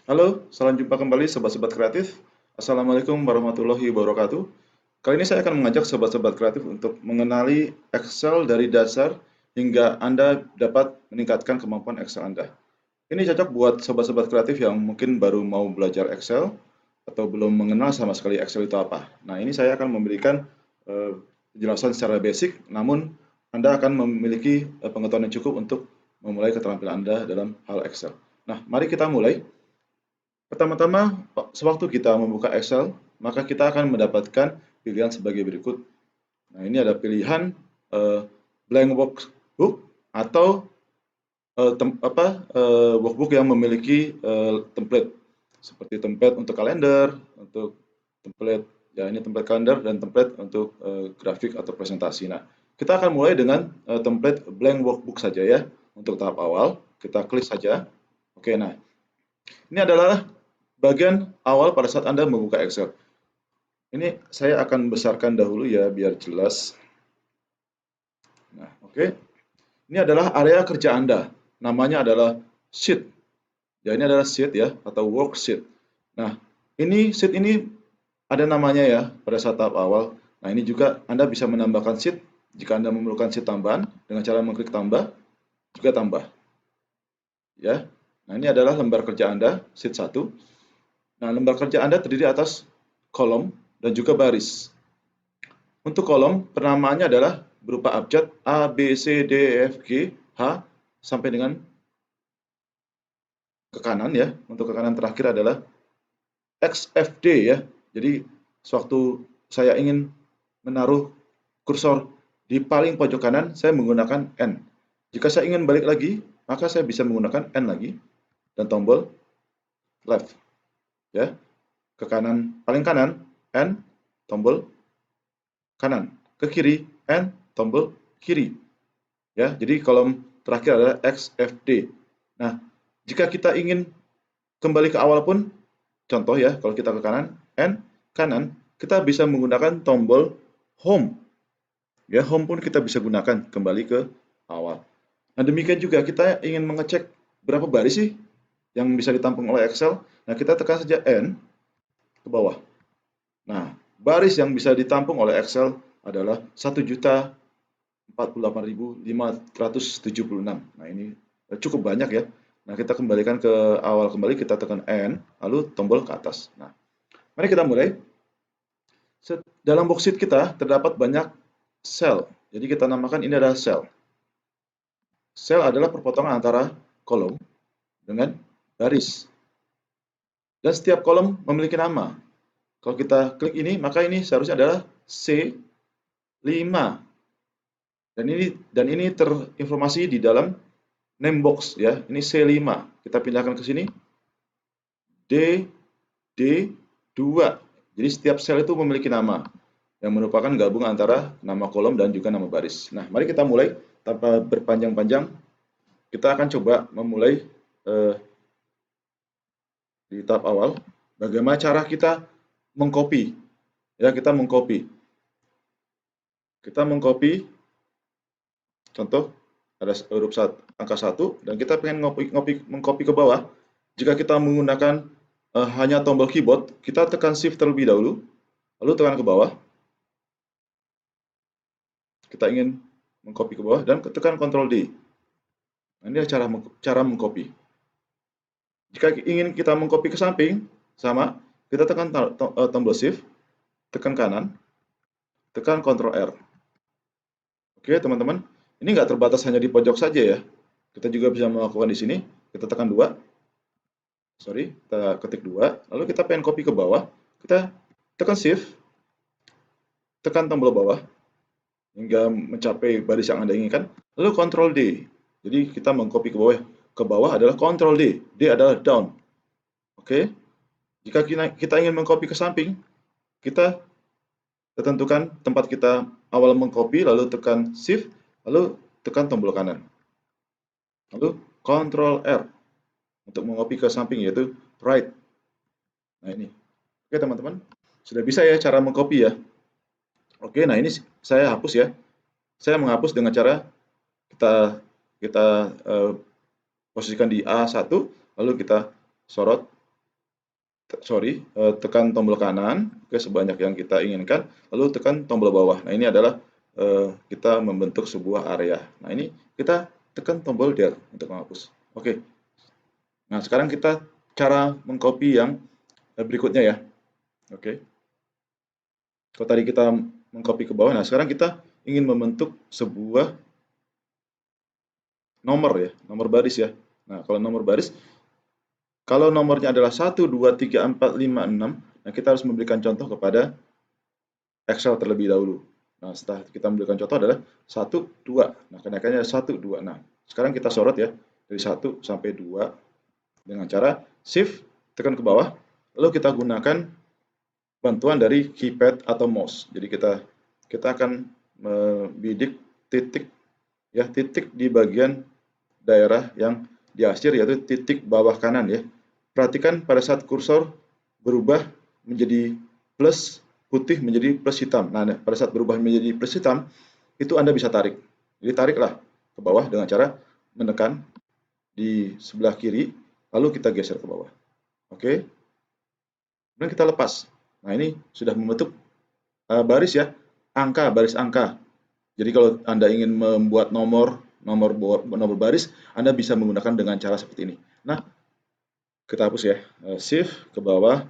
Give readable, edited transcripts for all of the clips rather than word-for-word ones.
Halo, salam jumpa kembali sobat-sobat kreatif. Assalamualaikum warahmatullahi wabarakatuh. Kali ini saya akan mengajak sobat-sobat kreatif untuk mengenali Excel dari dasar hingga Anda dapat meningkatkan kemampuan Excel Anda. Ini cocok buat sobat-sobat kreatif yang mungkin baru mau belajar Excel atau belum mengenal sama sekali Excel itu apa. Nah, ini saya akan memberikan eh, penjelasan secara basic, namun Anda akan memiliki pengetahuan yang cukup untuk memulai keterampilan Anda dalam hal Excel. Nah, mari kita mulai. Pertama-tama, sewaktu kita membuka Excel, maka kita akan mendapatkan pilihan sebagai berikut. Nah, ini ada pilihan eh, blank workbook atau workbook yang memiliki template seperti template untuk kalender, untuk template ya ini template kalender dan template untuk grafik atau presentasi. Nah, kita akan mulai dengan template blank workbook saja ya untuk tahap awal. Kita klik saja. Oke, nah ini adalah bagian awal pada saat Anda membuka Excel. Ini saya akan besarkan dahulu ya biar jelas. Nah, oke. Ini adalah area kerja Anda. Namanya adalah sheet. Ya, ini adalah sheet ya atau worksheet. Nah, ini sheet ini ada namanya ya pada saat tahap awal. Nah, ini juga Anda bisa menambahkan sheet jika Anda memerlukan sheet tambahan dengan cara mengklik tambah, juga tambah ya. Nah, ini adalah lembar kerja Anda, sheet 1. Nah, lembar kerja Anda terdiri atas kolom dan juga baris. Untuk kolom, penamaannya adalah berupa abjad A, B, C, D, E, F, G, H, sampai dengan ke kanan ya. Untuk ke kanan terakhir adalah X, F, D ya. Jadi, sewaktu saya ingin menaruh kursor di paling pojok kanan, saya menggunakan N. Jika saya ingin balik lagi, maka saya bisa menggunakan N lagi dan tombol left ya. Ke kanan, paling kanan, N, tombol kanan. Ke kiri, N, tombol kiri. Ya, jadi kolom terakhir adalah XFD. Nah, jika kita ingin kembali ke awal pun, contoh ya, kalau kita ke kanan, N, kanan, kita bisa menggunakan tombol Home. Ya, Home pun kita bisa gunakan kembali ke awal. Nah, demikian juga kita ingin mengecek berapa baris sih yang bisa ditampung oleh Excel. Nah, kita tekan saja N ke bawah. Nah, baris yang bisa ditampung oleh Excel adalah 1.048.576. Nah, ini cukup banyak ya. Nah, kita kembalikan ke awal kembali, kita tekan N, lalu tombol ke atas. Nah, mari kita mulai. Dalam worksheet kita terdapat banyak sel. Jadi kita namakan ini adalah sel. Sel adalah perpotongan antara kolom dengan baris. Dan setiap kolom memiliki nama. Kalau kita klik ini, maka ini seharusnya adalah C5. Dan ini terinformasi di dalam name box ya. Ini C5. Kita pindahkan ke sini. D2. Jadi setiap sel itu memiliki nama yang merupakan gabung antara nama kolom dan juga nama baris. Nah, mari kita mulai tanpa berpanjang-panjang. Kita akan coba memulai di tahap awal. Bagaimana cara kita mengcopy? Ya, kita mengcopy. Kita mengcopy contoh ada huruf angka 1 dan kita pengen mengcopy ke bawah. Jika kita menggunakan hanya tombol keyboard, kita tekan shift terlebih dahulu, lalu tekan ke bawah. Kita ingin mengcopy ke bawah dan tekan Ctrl D. Nah, ini cara mengcopy. Jika ingin kita mengcopy ke samping, sama, kita tekan tombol shift, tekan kanan, tekan Ctrl R. Oke, teman-teman. Ini nggak terbatas hanya di pojok saja ya. Kita juga bisa melakukan di sini. Kita tekan 2. Sorry, kita ketik 2. Lalu kita pengen copy ke bawah. Kita tekan shift, tekan tombol bawah hingga mencapai baris yang Anda inginkan. Lalu Ctrl D. Jadi kita mengcopy ke bawah. Ke bawah adalah Ctrl D. D adalah down. Oke. Jika kita ingin mengcopy ke samping, kita tentukan tempat kita awal mengcopy, lalu tekan shift, lalu tekan tombol kanan. Lalu Ctrl R untuk mengcopy ke samping yaitu right. Nah, ini. Oke, teman-teman. Sudah bisa ya cara mengcopy ya. Oke, nah ini saya hapus ya. Saya menghapus dengan cara kita kita posisikan di A1, lalu kita sorot tekan tombol kanan sebanyak yang kita inginkan, lalu tekan tombol bawah. Nah, ini adalah kita membentuk sebuah area. Nah, ini kita tekan tombol Del untuk menghapus. Oke. Nah, sekarang kita cara mengcopy yang berikutnya ya. Oke. Kalau tadi kita mengcopy ke bawah, nah sekarang kita ingin membentuk sebuah nomor ya, nomor baris ya. Nah, kalau nomor baris, kalau nomornya adalah 1, 2, 3, 4, 5, 6, nah kita harus memberikan contoh kepada Excel terlebih dahulu. Nah, setelah kita memberikan contoh adalah 1, 2. Nah, kenaikannya 1, 2. Nah, sekarang kita sorot ya, dari 1 sampai 2 dengan cara Shift, tekan ke bawah, lalu kita gunakan bantuan dari keypad atau mouse. Jadi kita akan membidik titik ya, titik di bagian daerah yang diarsir, yaitu titik bawah kanan ya. Perhatikan pada saat kursor berubah menjadi plus putih menjadi plus hitam. Nah, pada saat berubah menjadi plus hitam, itu Anda bisa tarik. Jadi tariklah ke bawah dengan cara menekan di sebelah kiri, lalu kita geser ke bawah. Oke. Dan kita lepas. Nah, ini sudah membentuk baris ya, baris angka. Jadi kalau Anda ingin membuat nomor baris, Anda bisa menggunakan dengan cara seperti ini. Nah, kita hapus ya, Shift ke bawah,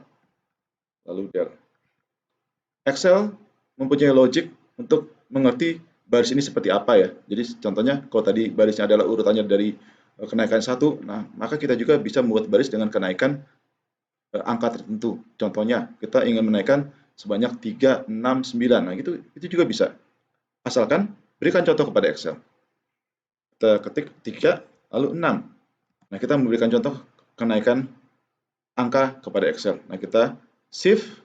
lalu Del. Excel mempunyai logic untuk mengerti baris ini seperti apa ya. Jadi contohnya kalau tadi barisnya adalah urutannya dari kenaikan 1, nah maka kita juga bisa membuat baris dengan kenaikan angka tertentu. Contohnya kita ingin menaikkan sebanyak 3, 6, 9. Nah, itu juga bisa. Asalkan berikan contoh kepada Excel. Kita ketik 3, lalu 6. Nah, kita memberikan contoh kenaikan angka kepada Excel. Nah, kita Shift,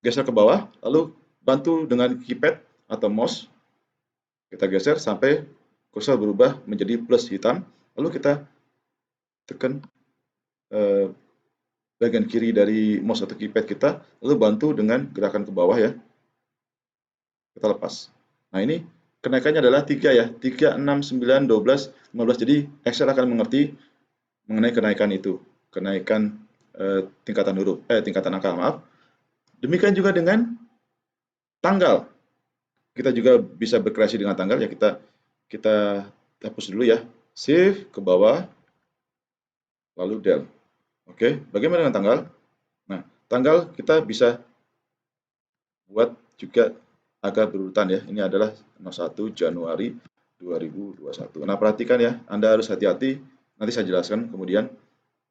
geser ke bawah, lalu bantu dengan keypad atau mouse. Kita geser sampai kursor berubah menjadi plus hitam, lalu kita tekan bagian kiri dari mouse atau keypad kita, lalu bantu dengan gerakan ke bawah ya. Kita lepas. Nah, ini kenaikannya adalah 3 ya, 3, 6, 9, 12, 15. Jadi Excel akan mengerti mengenai kenaikan itu, kenaikan tingkatan angka, maaf. Demikian juga dengan tanggal. Kita juga bisa berkreasi dengan tanggal ya, kita hapus dulu ya. Shift ke bawah, lalu Del. Oke, bagaimana dengan tanggal? Nah, tanggal kita bisa buat juga agak berurutan ya. Ini adalah 1 Januari 2021. Nah, perhatikan ya, Anda harus hati-hati. Nanti saya jelaskan kemudian.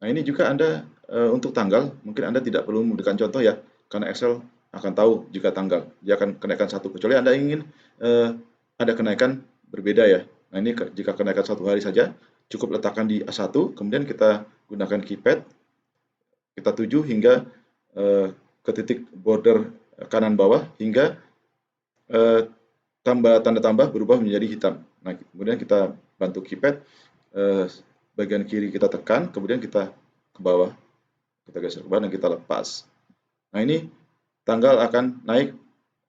Nah, ini juga Anda untuk tanggal, mungkin Anda tidak perlu memberikan contoh ya, karena Excel akan tahu jika tanggal. Dia akan kenaikan 1, kecuali Anda ingin ada kenaikan berbeda ya. Nah, ini jika kenaikan 1 hari saja, cukup letakkan di A1, kemudian kita gunakan keypad, kita tuju hingga ke titik border kanan bawah, hingga tanda tambah berubah menjadi hitam. Nah, kemudian kita bantu keypad, bagian kiri kita tekan, kemudian kita ke bawah, kita geser ke bawah dan kita lepas. Nah, ini tanggal akan naik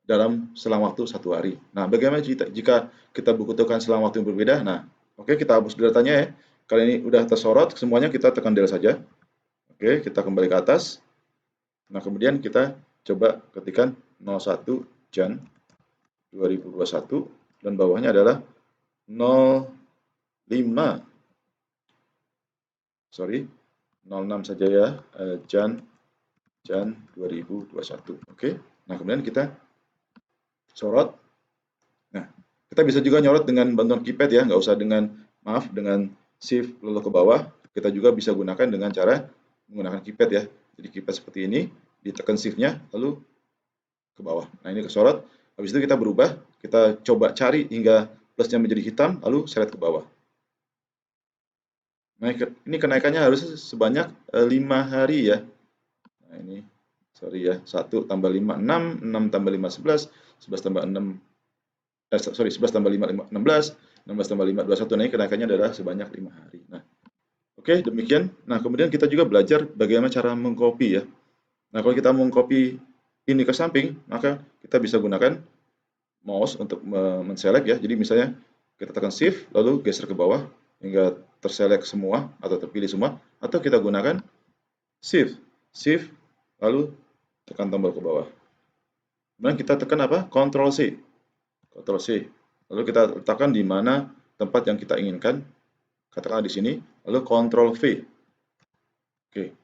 dalam selang waktu 1 hari. Nah, bagaimana jika kita butuhkan selang waktu yang berbeda? Nah, oke, kita hapus datanya ya. Kali ini udah tersorot, semuanya kita tekan Del saja. Oke, kita kembali ke atas. Nah, kemudian kita coba ketikkan 01 Jan 2021 dan bawahnya adalah 05 06 saja ya, Jan 2021. Oke. Nah, kemudian kita sorot. Nah, kita bisa juga nyorot dengan bantuan keypad ya, nggak usah dengan Shift lalu ke bawah. Kita juga bisa gunakan dengan cara menggunakan keypad ya. Jadi keypad seperti ini, ditekan Shift-nya lalu ke bawah. Nah, ini kesorot. Habis itu kita berubah, kita coba cari hingga plusnya menjadi hitam, lalu seret ke bawah. Nah, ini kenaikannya harus sebanyak 5 hari ya. Nah, ini sorry ya, 1 tambah 5 6, 6 tambah 5 11, 11 tambah 6 11 tambah 5 16, 16 tambah 5 21. Nah, ini kenaikannya adalah sebanyak 5 hari. Nah, oke, demikian. Nah, kemudian kita juga belajar bagaimana cara mengcopy ya. Nah, kalau kita mengcopy ini ke samping, maka kita bisa gunakan mouse untuk menselect ya. Jadi misalnya kita tekan Shift lalu geser ke bawah hingga terselect semua atau terpilih semua, atau kita gunakan Shift, lalu tekan tombol ke bawah. Kemudian kita tekan apa? Ctrl C. Ctrl C. Lalu kita letakkan di mana tempat yang kita inginkan. Katakanlah di sini, lalu Ctrl V. Oke,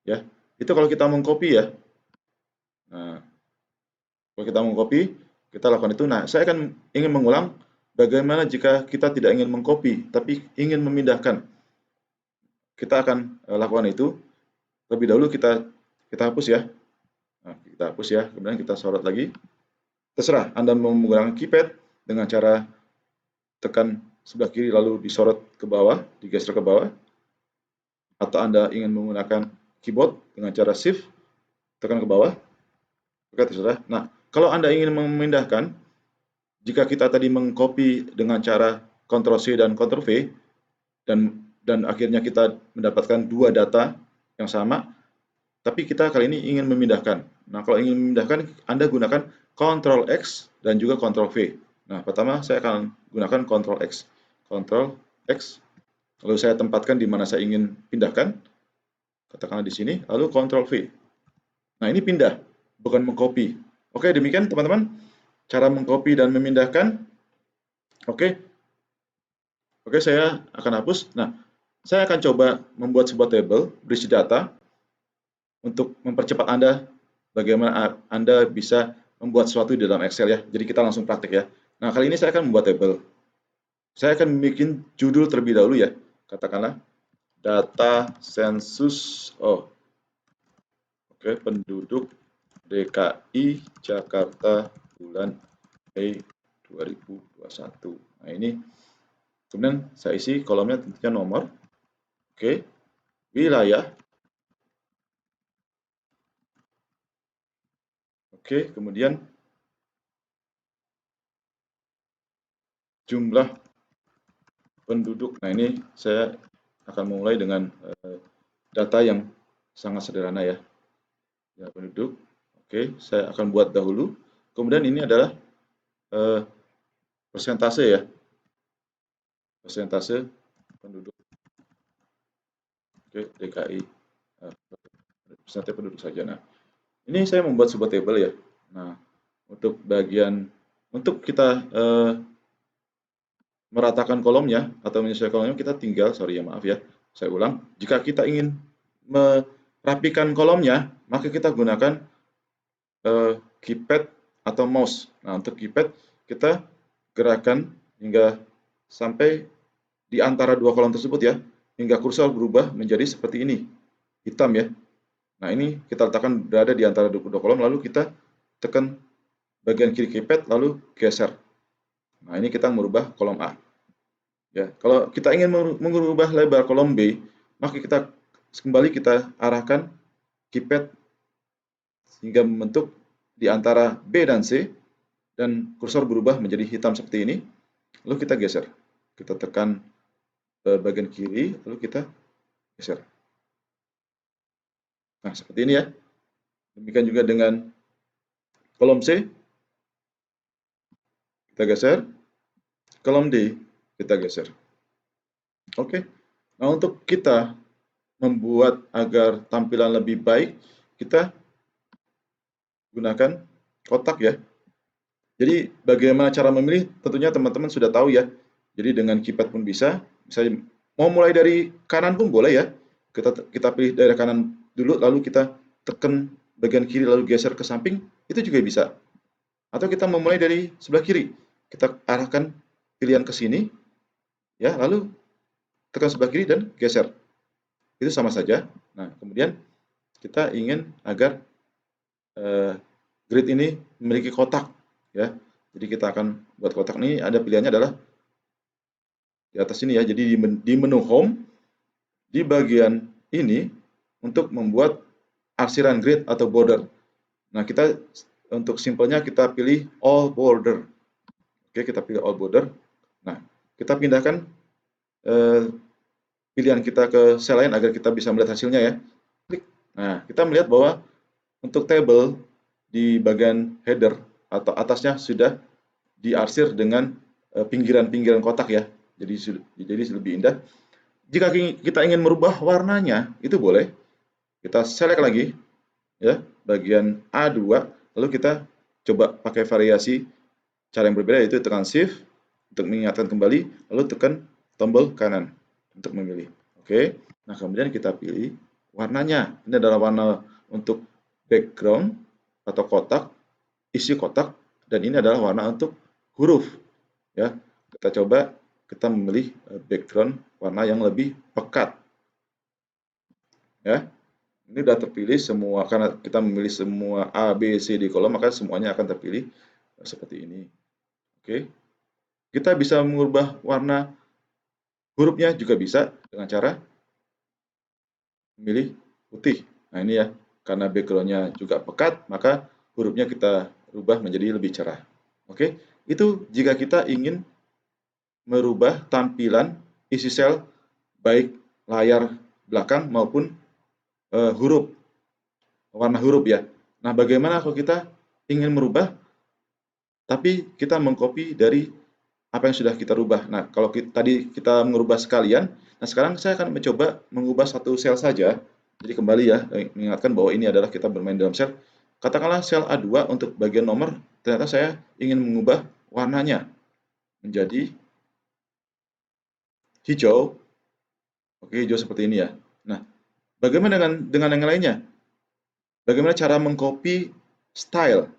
ya. Itu kalau kita mengcopy ya. Nah, kalau kita mengcopy, kita lakukan itu. Nah, saya akan ingin mengulang bagaimana jika kita tidak ingin mengcopy, tapi ingin memindahkan. Kita akan lakukan itu. Lebih dahulu kita hapus ya. Nah, kita hapus ya, kemudian kita sorot lagi. Terserah Anda mau menggunakan keypad dengan cara tekan sebelah kiri lalu disorot ke bawah, digeser ke bawah. Atau Anda ingin menggunakan keyboard dengan cara shift, tekan ke bawah. Oke, terserah. Nah, kalau Anda ingin memindahkan, jika kita tadi mengcopy dengan cara Ctrl C dan Ctrl V, dan akhirnya kita mendapatkan dua data yang sama, tapi kita kali ini ingin memindahkan. Nah, kalau ingin memindahkan, Anda gunakan Ctrl X dan juga Ctrl V. Nah, pertama saya akan gunakan Ctrl X. Ctrl X, lalu saya tempatkan di mana saya ingin pindahkan. Katakanlah di sini, lalu Ctrl V. Nah, ini pindah, bukan mengcopy. Oke, demikian teman-teman, cara mengcopy dan memindahkan. Oke, saya akan hapus. Nah, saya akan coba membuat sebuah table berisi data untuk mempercepat Anda bagaimana Anda bisa membuat sesuatu di dalam Excel ya. Jadi kita langsung praktik ya. Nah, kali ini saya akan membuat table. Saya akan bikin judul terlebih dahulu ya. Katakanlah data sensus penduduk DKI Jakarta bulan Mei 2021. Nah, ini kemudian saya isi kolomnya tentunya nomor. Wilayah. Kemudian jumlah penduduk. Nah, ini saya akan mulai dengan data yang sangat sederhana ya. Ya, penduduk. Saya akan buat dahulu. Kemudian ini adalah persentase ya. Persentase penduduk. DKI. Persentase penduduk saja. Nah, ini saya membuat sebuah table ya. Nah, untuk kita meratakan kolomnya atau menyesuaikan kolomnya, kita tinggal, saya ulang, jika kita ingin merapikan kolomnya, maka kita gunakan keypad atau mouse. Nah, untuk keypad kita gerakkan hingga sampai di antara dua kolom tersebut ya, hingga kursor berubah menjadi seperti ini, hitam ya. Nah, ini kita letakkan berada di antara dua kolom, lalu kita tekan bagian kiri keypad, lalu geser. Nah, ini kita merubah kolom A. Ya, kalau kita ingin mengubah lebar kolom B, maka kita arahkan keypad hingga membentuk di antara B dan C, dan kursor berubah menjadi hitam seperti ini. Lalu kita geser. Kita tekan bagian kiri, lalu kita geser. Nah, seperti ini ya. Demikian juga dengan kolom C. Kita geser. Kolom D, kita geser. Nah, untuk kita membuat agar tampilan lebih baik, kita gunakan kotak ya. Jadi bagaimana cara memilih, tentunya teman-teman sudah tahu ya. Jadi dengan keypad pun bisa mau mulai dari kanan pun boleh ya. Kita pilih dari kanan dulu, lalu kita tekan bagian kiri lalu geser ke samping, itu juga bisa. Atau kita memulai dari sebelah kiri, kita arahkan pilihan ke sini, ya, lalu tekan sebelah kiri dan geser. Itu sama saja. Nah, kemudian kita ingin agar grid ini memiliki kotak, ya. Jadi kita akan buat kotak ini, ada pilihannya adalah di atas ini ya. Jadi di menu Home, di bagian ini untuk membuat arsiran grid atau border. Nah, kita untuk simpelnya kita pilih All Border. Kita pilih All Border. Nah, kita pindahkan pilihan kita ke sel lain agar kita bisa melihat hasilnya ya. Klik. Nah, kita melihat bahwa untuk table di bagian header atau atasnya sudah diarsir dengan pinggiran-pinggiran kotak ya. Jadi lebih indah. Jika kita ingin merubah warnanya, itu boleh. Kita select lagi ya bagian A2, lalu kita coba pakai variasi cara yang berbeda, yaitu tekan shift untuk mengingatkan kembali, lalu tekan tombol kanan untuk memilih. Oke. Nah, kemudian kita pilih warnanya. Ini adalah warna untuk background atau kotak, isi kotak, dan ini adalah warna untuk huruf. Ya, kita coba kita memilih background warna yang lebih pekat. Ya, ini sudah terpilih semua karena kita memilih semua A, B, C di kolom, maka semuanya akan terpilih seperti ini. Oke, kita bisa mengubah warna hurufnya juga bisa dengan cara memilih putih. Nah ini ya, karena backgroundnya juga pekat, maka hurufnya kita rubah menjadi lebih cerah. Oke, itu jika kita ingin merubah tampilan isi sel baik layar belakang maupun huruf, warna huruf ya. Nah, bagaimana kalau kita ingin merubah tapi kita mengcopy dari apa yang sudah kita rubah. Nah, kalau tadi kita mengubah sekalian, nah sekarang saya akan mencoba mengubah satu sel saja. Jadi kembali ya, mengingatkan bahwa ini adalah kita bermain dalam sel. Katakanlah sel A2 untuk bagian nomor, ternyata saya ingin mengubah warnanya menjadi hijau. Oke, hijau seperti ini ya. Nah, bagaimana dengan yang lainnya? Bagaimana cara mengcopy style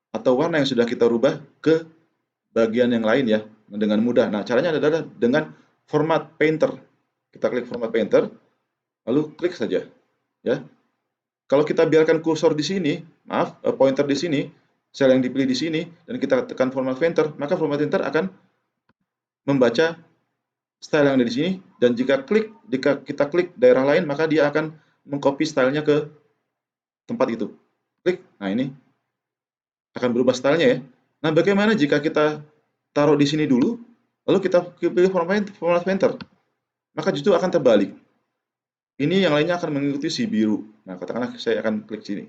atau warna yang sudah kita rubah ke bagian yang lain ya dengan mudah. Nah, caranya adalah dengan format painter. Kita klik format painter, lalu klik saja ya. Kalau kita biarkan kursor di sini, maaf, pointer di sini, sel yang dipilih di sini dan kita tekan format painter, maka format painter akan membaca style yang ada di sini, dan jika kita klik daerah lain, maka dia akan mengcopy stylenya ke tempat itu. Klik. Nah, ini akan berubah stylenya ya. Nah, bagaimana jika kita taruh di sini dulu, lalu kita pilih format painter? Maka justru akan terbalik. Ini yang lainnya akan mengikuti si biru. Nah, katakanlah saya akan klik sini.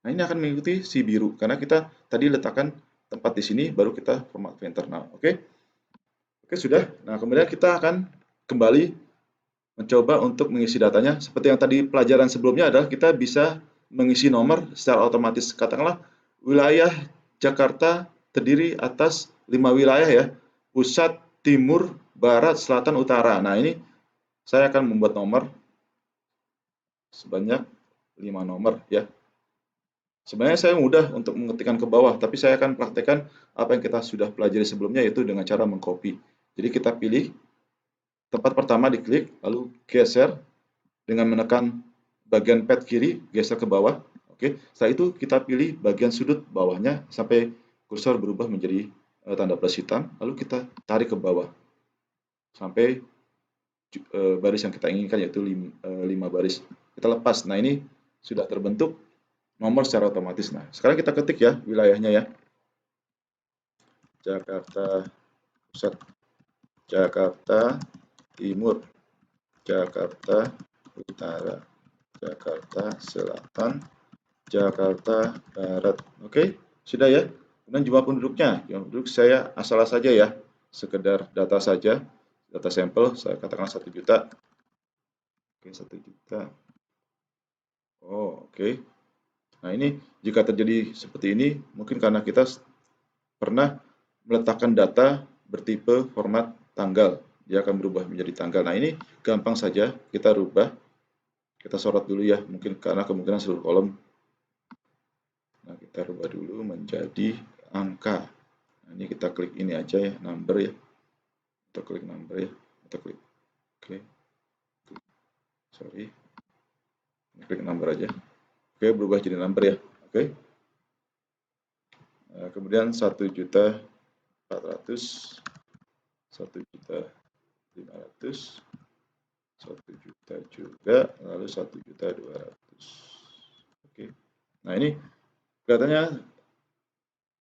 Nah, ini akan mengikuti si biru karena kita tadi letakkan tempat di sini baru kita format painter. Nah, oke. Oke, sudah. Nah, kemudian kita akan kembali mencoba untuk mengisi datanya. Seperti yang tadi pelajaran sebelumnya adalah kita bisa mengisi nomor secara otomatis. Katakanlah wilayah Jakarta terdiri atas 5 wilayah ya. Pusat, timur, barat, selatan, utara. Nah, ini saya akan membuat nomor sebanyak 5 nomor ya. Sebenarnya saya mudah untuk mengetikkan ke bawah, tapi saya akan praktekkan apa yang kita sudah pelajari sebelumnya, yaitu dengan cara mengcopy. Jadi kita pilih tempat pertama, diklik, lalu geser dengan menekan bagian pad kiri, geser ke bawah. Oke, setelah itu kita pilih bagian sudut bawahnya sampai kursor berubah menjadi tanda plus hitam, lalu kita tarik ke bawah sampai baris yang kita inginkan, yaitu 5 baris. Kita lepas. Nah, ini sudah terbentuk nomor secara otomatis. Nah, sekarang kita ketik ya wilayahnya ya. Jakarta Pusat, Jakarta Timur, Jakarta Utara, Jakarta Selatan, Jakarta Barat. Oke, sudah ya. Kemudian jumlah penduduknya. Jumlah penduduk saya asal saja ya. Sekedar data saja. Data sampel, saya katakan 1 juta. Oke, 1 juta. Oh, oke. Nah, ini jika terjadi seperti ini, mungkin karena kita pernah meletakkan data bertipe format tanggal. Dia akan berubah menjadi tanggal. Nah, ini gampang saja kita rubah. Kita sorot dulu ya, mungkin karena kemungkinan seluruh kolom. Nah, kita rubah dulu menjadi angka. Nah, ini kita klik ini aja ya, number ya. Kita klik number ya. Kita klik. Oke. Sorry. Klik number aja. Oke, berubah jadi number ya. Oke. Nah, kemudian 1.400.000, 1.500.000, 1 juta juga, lalu 1.200.000. Oke. Nah, ini kelihatannya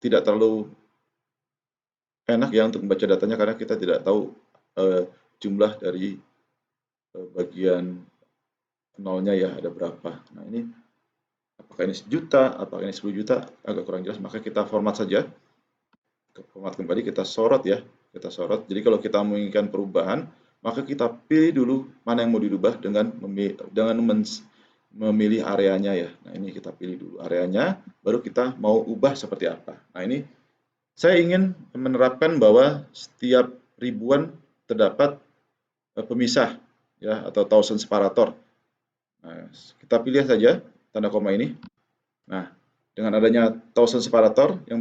tidak terlalu enak ya untuk membaca datanya karena kita tidak tahu jumlah dari bagian nolnya ya ada berapa. Nah, ini apakah ini 1 juta, apakah ini 10 juta, agak kurang jelas, maka kita format saja. Format kembali, kita sorot ya, kita sorot. Jadi kalau kita menginginkan perubahan, maka kita pilih dulu mana yang mau dirubah dengan memilih areanya ya. Nah, ini kita pilih dulu areanya, baru kita mau ubah seperti apa. Nah, ini saya ingin menerapkan bahwa setiap ribuan terdapat pemisah ya atau thousand separator. Nah, kita pilih saja tanda koma ini. Nah, dengan adanya thousand separator yang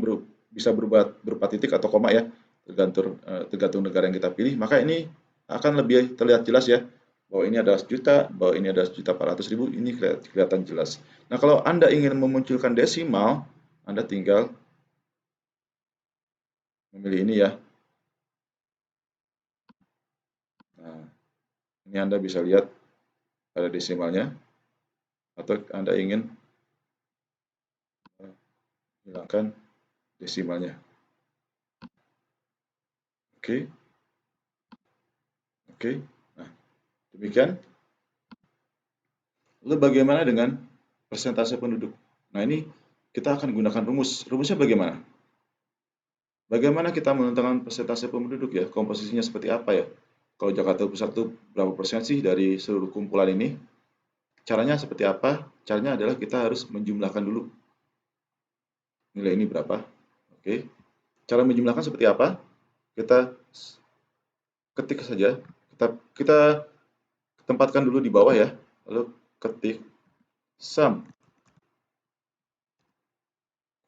bisa berupa titik atau koma ya, tergantung negara yang kita pilih, maka ini akan lebih terlihat jelas ya, bahwa ini adalah sejuta, bahwa ini adalah 1.400.000, ini kelihatan jelas. Nah, kalau Anda ingin memunculkan desimal, Anda tinggal memilih ini ya. Nah, ini Anda bisa lihat ada desimalnya, atau Anda ingin hilangkan desimalnya. Oke, oke. Nah, demikian. Lalu bagaimana dengan persentase penduduk? Nah, ini kita akan gunakan rumus. Rumusnya bagaimana? Bagaimana kita menentukan persentase penduduk ya? Komposisinya seperti apa ya? Kalau Jakarta Pusat itu berapa persen sih dari seluruh kumpulan ini? Caranya seperti apa? Caranya adalah kita harus menjumlahkan dulu nilai ini berapa. Oke. Cara menjumlahkan seperti apa? Kita ketik saja. Kita tempatkan dulu di bawah ya. Lalu ketik sum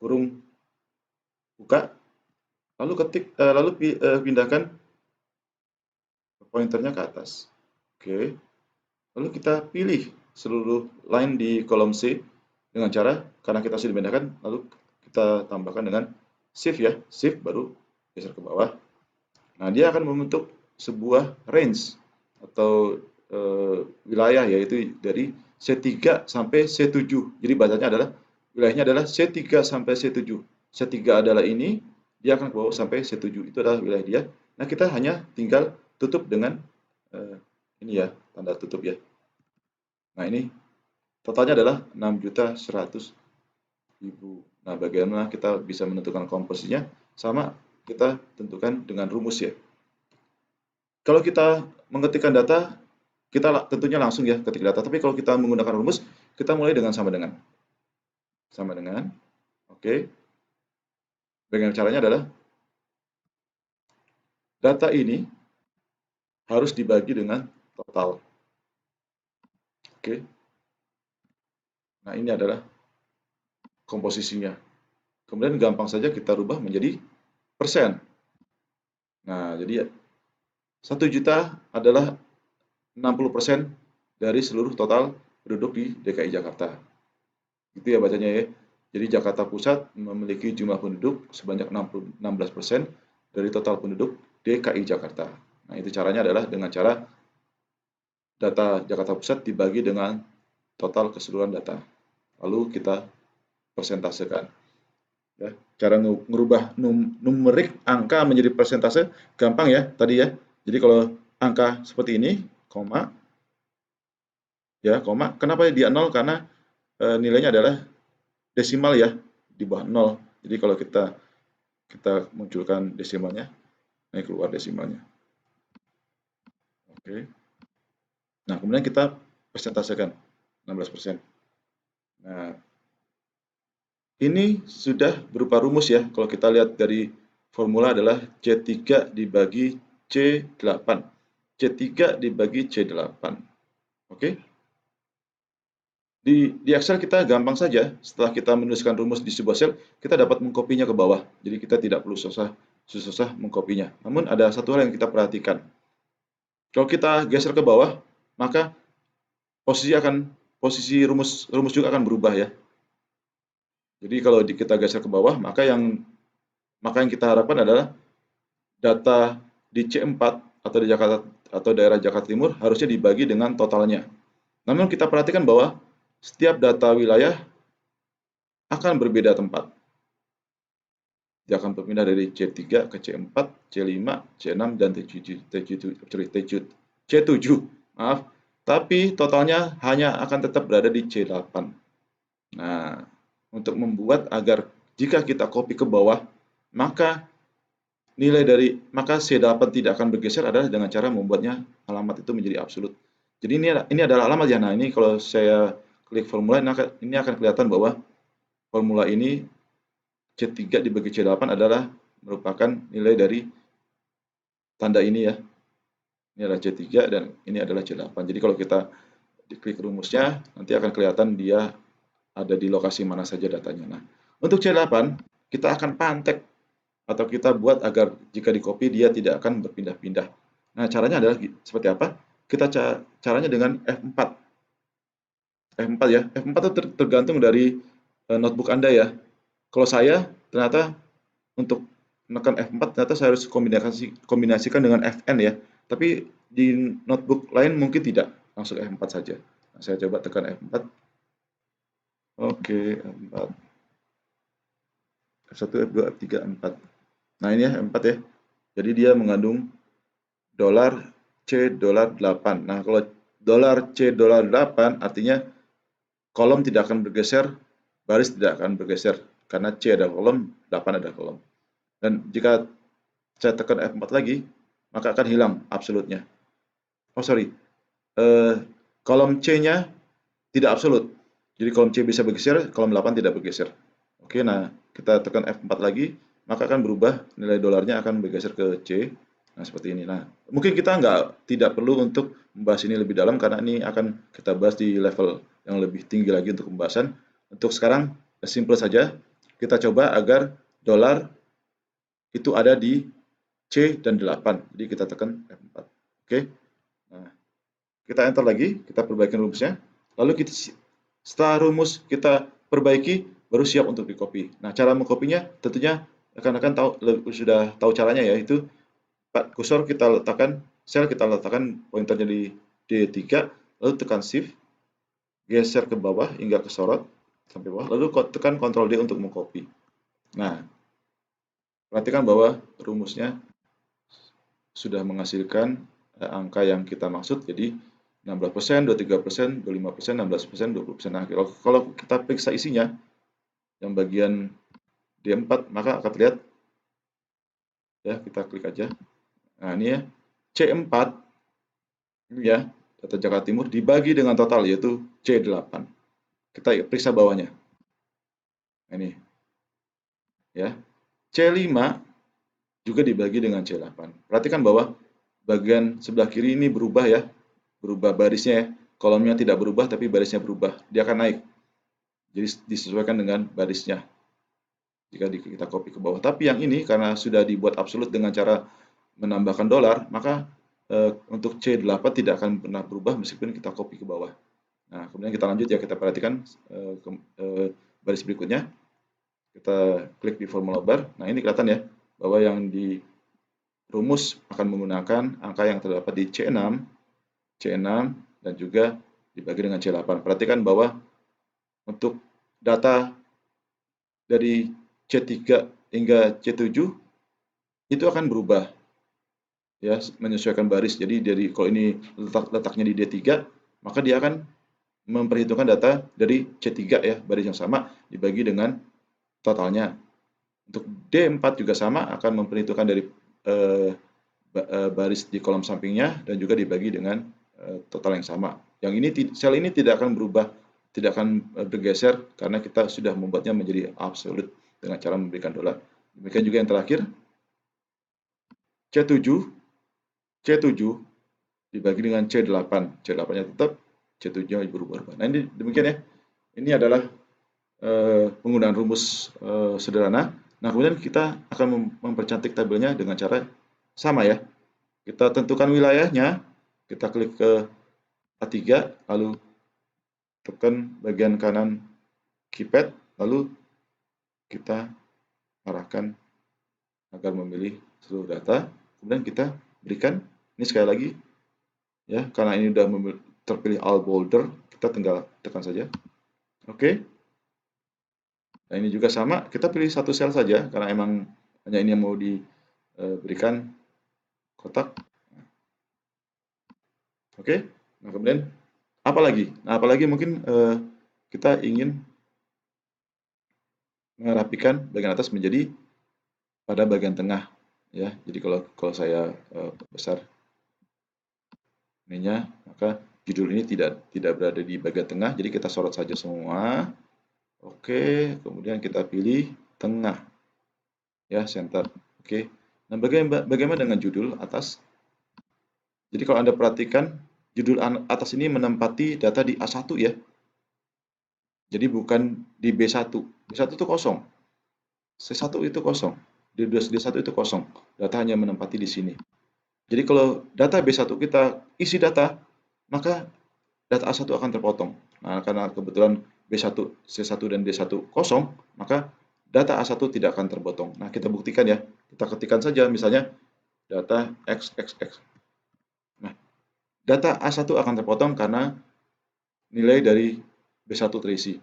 kurung buka. Lalu pindahkan pointernya ke atas. Oke. Lalu kita pilih seluruh line di kolom C dengan cara, karena kita sudah memindahkan, lalu kita tambahkan dengan shift ya, shift baru geser ke bawah. Nah, dia akan membentuk sebuah range atau wilayah, yaitu dari C3 sampai C7. Jadi bacanya adalah, wilayahnya adalah C3 sampai C7. C3 adalah ini, dia akan ke bawah sampai C7. Itu adalah wilayah dia. Nah, kita hanya tinggal tutup dengan ini ya, tanda tutup ya. Nah, ini totalnya adalah 6.100.000. Nah, bagaimana kita bisa menentukan komposisinya? Sama, kita tentukan dengan rumus ya. Kalau kita mengetikkan data, kita tentunya langsung ya ketik data. Tapi kalau kita menggunakan rumus, kita mulai dengan sama dengan. Sama dengan. Oke. Bagaimana caranya adalah, data ini harus dibagi dengan total. Oke. Nah, ini adalah komposisinya. Kemudian gampang saja kita rubah menjadi persen. Nah, jadi 1 juta adalah 60% dari seluruh total penduduk di DKI Jakarta. Itu ya bacanya ya. Jadi Jakarta Pusat memiliki jumlah penduduk sebanyak 16% dari total penduduk DKI Jakarta. Nah, itu caranya adalah dengan cara data Jakarta Pusat dibagi dengan total keseluruhan data. Lalu kita persentasekan. Ya, cara merubah numerik angka menjadi persentase gampang ya tadi ya. Jadi kalau angka seperti ini, koma, ya, koma. Kenapa dia 0? Karena nilainya adalah desimal ya, di bawah 0. Jadi kalau kita munculkan desimalnya, ini keluar desimalnya. Oke. Nah, kemudian kita persentasekan 16%. Nah, ini sudah berupa rumus ya. Kalau kita lihat dari formula adalah C3 dibagi C8. C3 dibagi C8. Oke. Di Excel kita gampang saja, setelah kita menuliskan rumus di sebuah sel, kita dapat mengkopinya ke bawah. Jadi kita tidak perlu susah mengkopinya. Namun ada satu hal yang kita perhatikan. Kalau kita geser ke bawah, maka posisi rumus juga akan berubah ya. Jadi kalau kita geser ke bawah, maka yang kita harapkan adalah data di C4 atau di Jakarta atau daerah Jakarta Timur harusnya dibagi dengan totalnya. Namun kita perhatikan bahwa setiap data wilayah akan berbeda tempat. Dia akan berpindah dari C3 ke C4, C5, C6, dan C7. Maaf, tapi totalnya hanya akan tetap berada di C8. Nah, untuk membuat agar jika kita copy ke bawah, maka C8 tidak akan bergeser adalah dengan cara membuatnya alamat itu menjadi absolut. Jadi ini adalah alamat ya. Nah, ini kalau klik formula, ini akan kelihatan bahwa formula ini C3 dibagi C8 adalah merupakan nilai dari tanda ini ya. Ini adalah C3 dan ini adalah C8. Jadi kalau kita diklik rumusnya, nanti akan kelihatan dia ada di lokasi mana saja datanya. Nah, untuk C8, kita akan pantek atau kita buat agar jika di copy dia tidak akan berpindah-pindah. Nah, caranya adalah seperti apa? Kita caranya dengan F4. F4 ya. F4 itu tergantung dari notebook Anda ya. Kalau saya ternyata untuk menekan F4 ternyata saya harus kombinasikan dengan Fn ya. Tapi di notebook lain mungkin tidak, langsung F4 saja. Nah, saya coba tekan F4. Oke, F4. F1, F2, F3, F4. Nah, ini ya F4 ya. Jadi dia mengandung dolar C dolar 8. Nah, kalau dolar C dolar 8 artinya kolom tidak akan bergeser, baris tidak akan bergeser karena C adalah kolom, 8 adalah kolom. Dan jika saya tekan F4 lagi, maka akan hilang absolutnya. Oh sorry, kolom C-nya tidak absolut. Jadi kolom C bisa bergeser, kolom 8 tidak bergeser. Oke, nah kita tekan F4 lagi, maka akan berubah, nilai dolarnya akan bergeser ke C. Nah, seperti ini. Nah, mungkin kita tidak perlu untuk membahas ini lebih dalam karena ini akan kita bahas di level yang lebih tinggi lagi untuk pembahasan. Untuk sekarang, simple saja. Kita coba agar dolar itu ada di C dan 8. Jadi kita tekan F4. Oke. Nah, kita enter lagi, kita perbaiki rumusnya. Lalu setelah rumus kita perbaiki, baru siap untuk di-copy. Nah, cara mengkopinya tentunya rekan-rekan sudah tahu caranya, yaitu kursor kita letakkan, sel kita letakkan pointernya di D3, lalu tekan Shift, geser ke bawah hingga ke sorot sampai bawah, lalu tekan Ctrl D untuk mengcopy. Nah, perhatikan bahwa rumusnya sudah menghasilkan angka yang kita maksud, jadi 16%, 23%, 25%, 16%, 20%. Nah, kalau kita periksa isinya, yang bagian D4, maka akan terlihat, ya kita klik aja. Nah, ini ya, C4, ini ya, data Jakarta Timur dibagi dengan total, yaitu C8. Kita periksa bawahnya. Nah, ini, ya, C5 juga dibagi dengan C8. Perhatikan bahwa bagian sebelah kiri ini berubah ya, berubah barisnya ya. Kolomnya tidak berubah tapi barisnya berubah, dia akan naik. Jadi disesuaikan dengan barisnya jika kita copy ke bawah. Tapi yang ini karena sudah dibuat absolut dengan cara menambahkan dolar, maka untuk C8 tidak akan pernah berubah meskipun kita copy ke bawah. Nah, kemudian kita lanjut ya, kita perhatikan baris berikutnya. Kita klik di formula bar. Nah, ini kelihatan ya bahwa yang di rumus akan menggunakan angka yang terdapat di C6, dan juga dibagi dengan C8. Perhatikan bahwa untuk data dari C3 hingga C7 itu akan berubah ya, menyesuaikan baris. Jadi kalau ini letaknya di D3, maka dia akan memperhitungkan data dari C3 ya, baris yang sama dibagi dengan totalnya. Untuk D4 juga sama, akan memperhitungkan dari baris di kolom sampingnya dan juga dibagi dengan total yang sama. Yang ini sel ini tidak akan berubah, tidak akan bergeser karena kita sudah membuatnya menjadi absolut dengan cara memberikan dolar. Demikian juga yang terakhir, C7 dibagi dengan C8. C8-nya tetap, C7-nya berubah-ubah. Nah, ini demikian ya. Ini adalah penggunaan rumus sederhana. Nah, kemudian kita akan mempercantik tabelnya dengan cara sama ya. Kita tentukan wilayahnya, kita klik ke A3, lalu tekan bagian kanan keypad, lalu kita arahkan agar memilih seluruh data. Kemudian kita berikan, ini sekali lagi, ya, karena ini sudah terpilih all boulder, kita tinggal tekan saja. Oke. Nah, ini juga sama, kita pilih satu sel saja, karena emang hanya ini yang mau diberikan kotak. Oke, nah kemudian apa lagi? Nah, apalagi mungkin kita ingin merapikan bagian atas menjadi pada bagian tengah, ya. Jadi kalau saya besar ininya, maka judul ini tidak berada di bagian tengah, jadi kita sorot saja semua. Oke, kemudian kita pilih tengah, ya, center. Oke. Nah, bagaimana dengan judul atas? Jadi kalau Anda perhatikan, judul atas ini menempati data di A1 ya. Jadi bukan di B1. B1 itu kosong. C1 itu kosong. D1 itu kosong. Data hanya menempati di sini. Jadi kalau data B1 kita isi data, maka data A1 akan terpotong. Nah, karena kebetulan B1, C1, dan D1 kosong, maka data A1 tidak akan terpotong. Nah, kita buktikan ya. Kita ketikkan saja misalnya data XXX. Nah, data A1 akan terpotong karena nilai dari B1 terisi.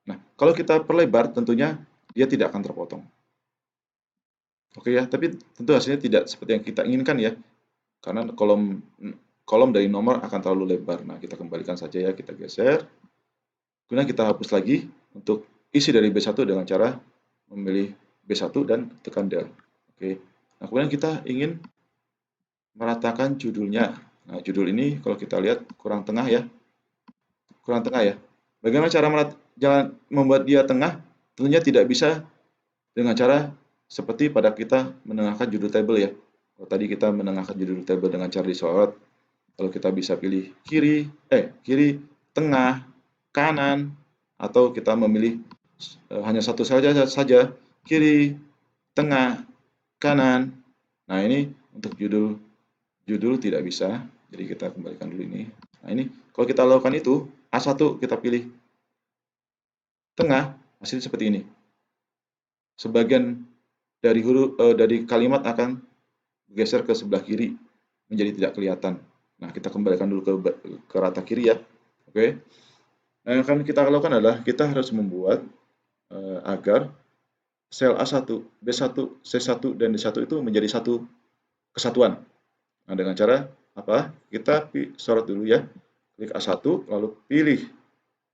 Nah, kalau kita perlebar tentunya dia tidak akan terpotong. Oke ya, tapi tentu hasilnya tidak seperti yang kita inginkan ya. Karena kolom dari nomor akan terlalu lebar. Nah, kita kembalikan saja ya, kita geser. Kemudian kita hapus lagi untuk isi dari B1 dengan cara memilih B1 dan tekan Del. Oke. Nah, kemudian kita ingin meratakan judulnya. Nah, judul ini kalau kita lihat kurang tengah ya. Kurang tengah ya. Bagaimana cara membuat dia tengah? Tentunya tidak bisa dengan cara seperti pada kita menengahkan judul tabel ya. Kalau tadi kita menengahkan judul tabel dengan cara disorot, lalu kita bisa pilih kiri, tengah, kanan, atau kita memilih hanya satu saja, kiri, tengah, kanan. Nah, ini untuk judul tidak bisa, jadi kita kembalikan dulu ini. Nah, ini kalau kita lakukan itu, A1 kita pilih tengah, hasilnya seperti ini. Sebagian dari kalimat akan geser ke sebelah kiri menjadi tidak kelihatan. Nah, kita kembalikan dulu ke rata kiri ya. Oke. Nah, yang akan kita lakukan adalah kita harus membuat agar sel A1, B1, C1, dan D1 itu menjadi satu kesatuan. Nah, dengan cara apa? Kita sorot dulu ya. Klik A1, lalu pilih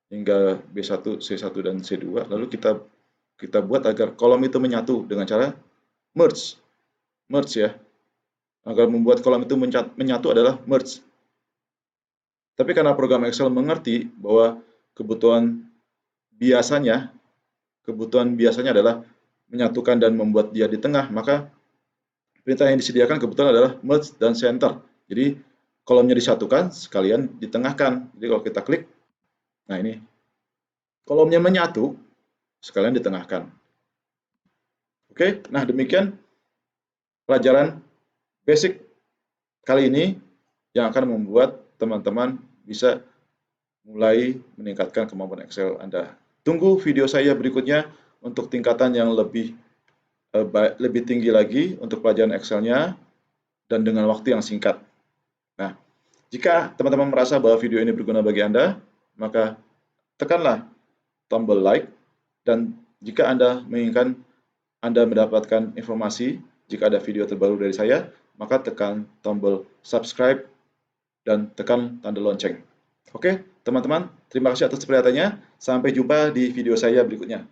hingga B1, C1, dan C2, lalu kita buat agar kolom itu menyatu dengan cara merge ya. Agar membuat kolom itu menyatu adalah merge. Tapi karena program Excel mengerti bahwa kebutuhan biasanya adalah menyatukan dan membuat dia di tengah, maka perintah yang disediakan kebetulan adalah merge dan center. Jadi kolomnya disatukan sekalian ditengahkan. Jadi kalau kita klik, nah ini kolomnya menyatu sekalian ditengahkan. Oke, nah demikian pelajaran basic kali ini yang akan membuat teman-teman bisa mulai meningkatkan kemampuan Excel Anda. Tunggu video saya berikutnya untuk tingkatan yang lebih tinggi lagi untuk pelajaran Excel-nya dan dengan waktu yang singkat. Nah, jika teman-teman merasa bahwa video ini berguna bagi Anda, maka tekanlah tombol like, dan jika Anda menginginkan Anda mendapatkan informasi jika ada video terbaru dari saya, maka tekan tombol subscribe dan tekan tanda lonceng. Oke, teman-teman, terima kasih atas perhatiannya. Sampai jumpa di video saya berikutnya.